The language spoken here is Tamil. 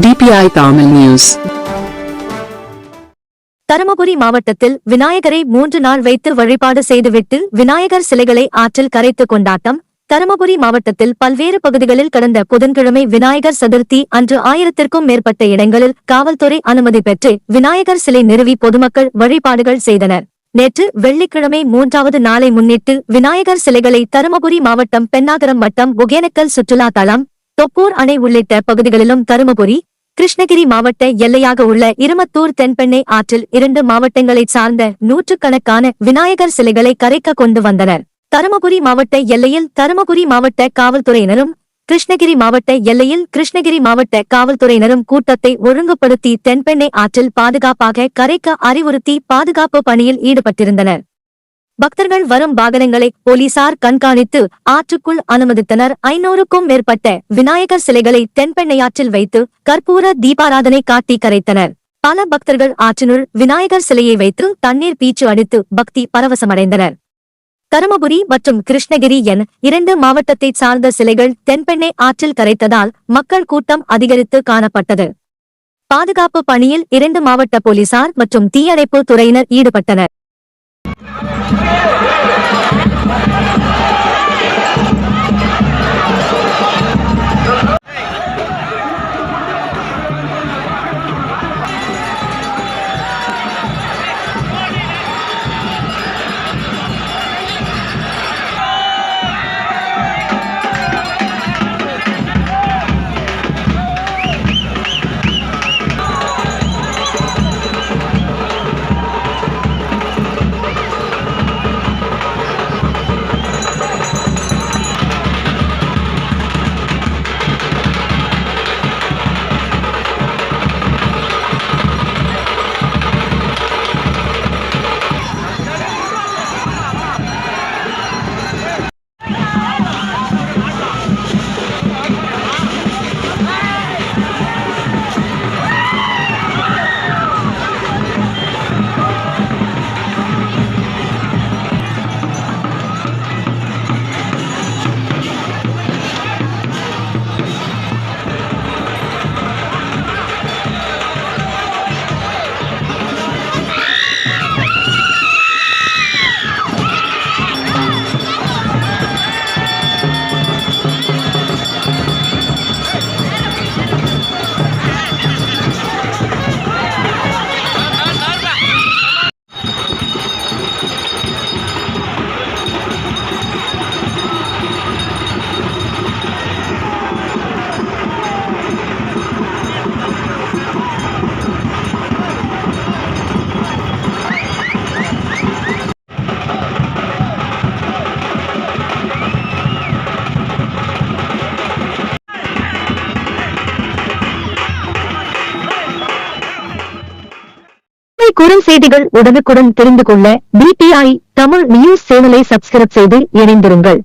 DPI Tamil News. தருமபுரி மாவட்டத்தில் விநாயகரை 3 நாள் வைத்து வழிபாடு செய்துவிட்டு விநாயகர் சிலைகளை ஆற்றில் கரைத்து கொண்டாட்டம். தருமபுரி மாவட்டத்தில் பல்வேறு பகுதிகளில் கடந்த புதன்கிழமை விநாயகர் சதுர்த்தி அன்று 1000க்கும் மேற்பட்ட இடங்களில் காவல்துறை அனுமதி பெற்று விநாயகர் சிலை நிறுவி பொதுமக்கள் வழிபாடுகள் செய்தனர். நேற்று வெள்ளிக்கிழமை 3வது நாளை முன்னிட்டு விநாயகர் சிலைகளை தருமபுரி மாவட்டம் பென்னாகரம் வட்டம் ஒகேனக்கல் சுற்றுலா தளம், தொப்பூர் அணை உள்ளிட்ட பகுதிகளிலும் தருமபுரி, கிருஷ்ணகிரி மாவட்ட எல்லையாக உள்ள இருமத்தூர் தென்பெண்ணை ஆற்றில் 2 மாவட்டங்களைச் சார்ந்த நூற்றுக்கணக்கான விநாயகர் சிலைகளை கரைக்க கொண்டு வந்தனர். தருமபுரி மாவட்ட எல்லையில் தருமபுரி மாவட்ட காவல்துறையினரும், கிருஷ்ணகிரி மாவட்ட எல்லையில் கிருஷ்ணகிரி மாவட்ட காவல்துறையினரும் கூட்டத்தை ஒழுங்குபடுத்தி தென்பெண்ணை ஆற்றில் பாதுகாப்பாக கரைக்க அறிவுறுத்தி பாதுகாப்பு பணியில் ஈடுபட்டிருந்தனர். பக்தர்கள் வரும் வாகனங்களை போலீசார் கண்காணித்து ஆற்றுக்குள் அனுமதித்தனர். 500க்கும் மேற்பட்ட விநாயகர் சிலைகளை தென்பெண்ணையாற்றில் வைத்து கற்பூர தீபாராதனை காட்டி கரைத்தனர். பல பக்தர்கள் ஆற்றினுள் விநாயகர் சிலையை வைத்து தண்ணீர் பீச்சு அடித்து பக்தி பரவசமடைந்தனர். தருமபுரி மற்றும் கிருஷ்ணகிரி என 2 மாவட்டத்தைச் சார்ந்த சிலைகள் தென்பெண்ணை ஆற்றில் கரைத்ததால் மக்கள் கூட்டம் அதிகரித்து காணப்பட்டது. பாதுகாப்பு பணியில் 2 மாவட்ட போலீசார் மற்றும் தீயணைப்பு துறையினர் ஈடுபட்டனர். குறுஞ்செய்திகள் உடனுக்குடன் தெரிந்து கொள்ள DPI தமிழ் நியூஸ் சேனலை சப்ஸ்கிரைப் செய்து இணைந்திருங்கள்.